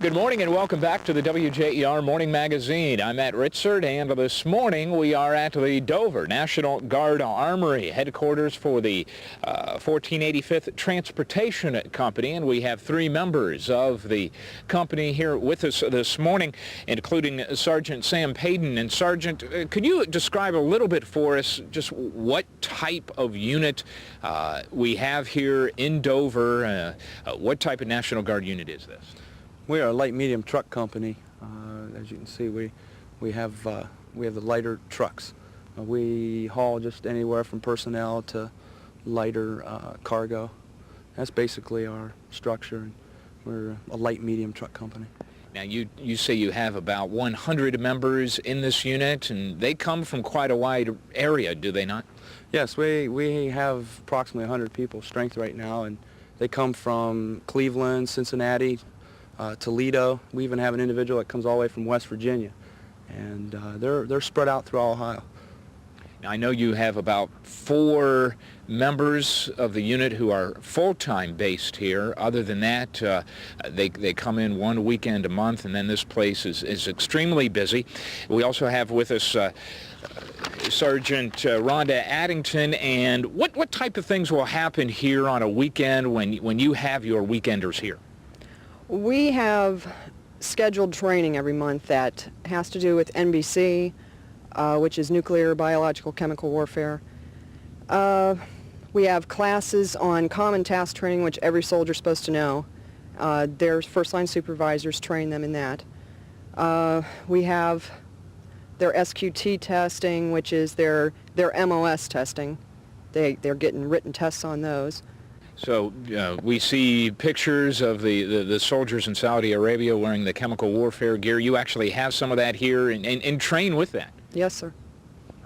Good morning and welcome back to the WJER Morning Magazine. I'm Matt Ritzert, and this morning we are at the Dover National Guard Armory, headquarters for the 1485th Transportation Company, and we have three members of the company here with us this morning, including Sergeant Sam Payton. And Sergeant, could you describe a little bit for us just what type of unit we have here in Dover? What type of National Guard unit is this? We are a light medium truck company. As you can see, we have the lighter trucks. We haul just anywhere from personnel to lighter cargo. That's basically our structure. We're a light medium truck company. Now you say you have about 100 members in this unit, and they come from quite a wide area, do they not? Yes, we have approximately 100 people strength right now, and they come from Cleveland, Cincinnati, Toledo. We even have an individual that comes all the way from West Virginia, and they're spread out through Ohio. Now, I know you have about 4 members of the unit who are full-time based here. Other than that, they come in one weekend a month, and then this place is extremely busy. We also have with us Sergeant Rhonda Addington. And what type of things will happen here on a weekend when you have your weekenders here? We have scheduled training every month that has to do with NBC, which is nuclear, biological, chemical warfare. We have classes on common task training, which every soldier is supposed to know. Their first-line supervisors train them in that. We have their SQT testing, which is their MOS testing. They're getting written tests on those. So we see pictures of the soldiers in Saudi Arabia wearing the chemical warfare gear. You actually have some of that here and train with that. Yes, sir.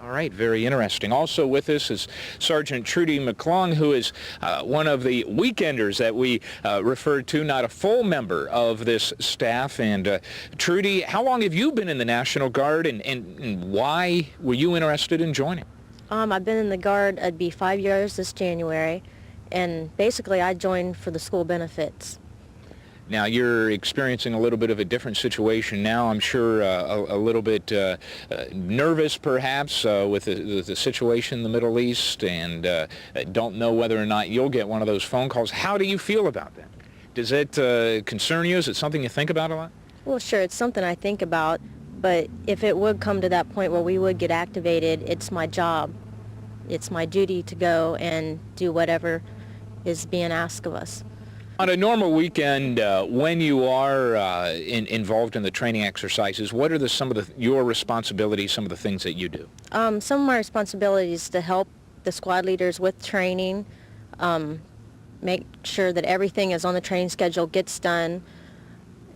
All right, very interesting. Also with us is Sergeant Trudy McClung, who is one of the weekenders that we referred to, not a full member of this staff. And Trudy, how long have you been in the National Guard, and why were you interested in joining? I've been in the Guard, it'd be 5 years this January. And basically, I joined for the school benefits. Now, you're experiencing a little bit of a different situation now. I'm sure a little bit nervous, perhaps, with the situation in the Middle East, and don't know whether or not you'll get one of those phone calls. How do you feel about that? Does it concern you? Is it something you think about a lot? Well, sure, it's something I think about, but if it would come to that point where we would get activated, it's my job. It's my duty to go and do whatever is being asked of us. On a normal weekend, when you are involved in the training exercises, what are some of your responsibilities, some of the things that you do? Some of my responsibilities to help the squad leaders with training, make sure that everything is on the training schedule, gets done,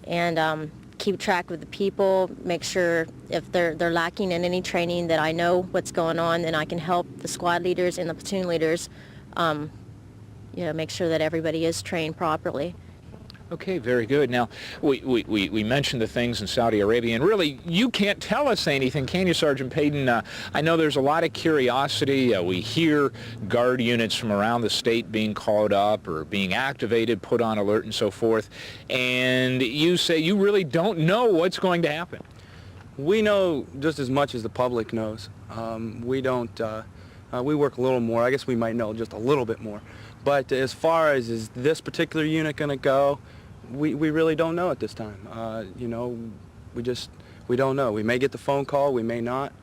and keep track of the people, make sure if they're lacking in any training that I know what's going on, then I can help the squad leaders and the platoon leaders make sure that everybody is trained properly. Okay, very good. Now, we mentioned the things in Saudi Arabia, and really, you can't tell us anything, can you, Sergeant Payton? I know there's a lot of curiosity. We hear Guard units from around the state being called up or being activated, put on alert, and so forth, and you say you really don't know what's going to happen. We know just as much as the public knows. We don't. We work a little more. I guess we might know just a little bit more. But as far as is this particular unit going to go, we really don't know at this time. We don't know. We may get the phone call, we may not,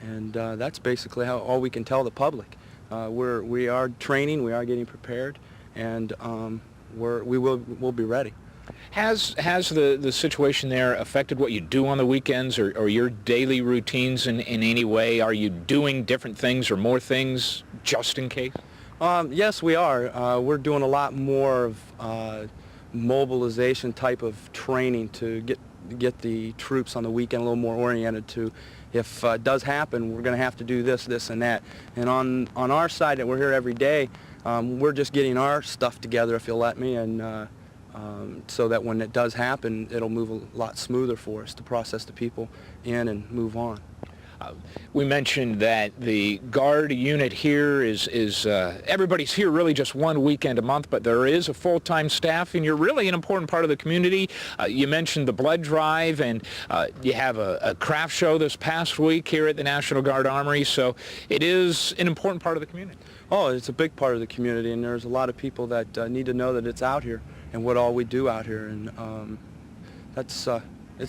and that's basically all we can tell the public. We are training, we are getting prepared, and we'll be ready. Has the situation there affected what you do on the weekends or your daily routines in any way? Are you doing different things or more things just in case? Yes, we are. We're doing a lot more of mobilization type of training to get the troops on the weekend a little more oriented to, if it does happen, we're going to have to do this, this, and that. And on our side, that we're here every day, we're just getting our stuff together, if you'll let me, and so that when it does happen, it'll move a lot smoother for us to process the people in and move on. We mentioned that the Guard unit here is everybody's here really just one weekend a month, but there is a full-time staff, and you're really an important part of the community. You mentioned the blood drive, and you have a craft show this past week here at the National Guard Armory, so it is an important part of the community. Oh, it's a big part of the community, and there's a lot of people that need to know that it's out here and what all we do out here, and it's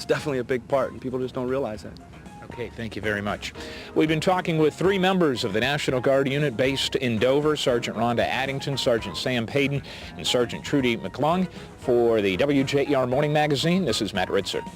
definitely a big part, and people just don't realize that. Okay, thank you very much. We've been talking with 3 members of the National Guard unit based in Dover, Sergeant Rhonda Addington, Sergeant Sam Payton, and Sergeant Trudy McClung. For the WJER Morning Magazine, this is Matt Ritzert.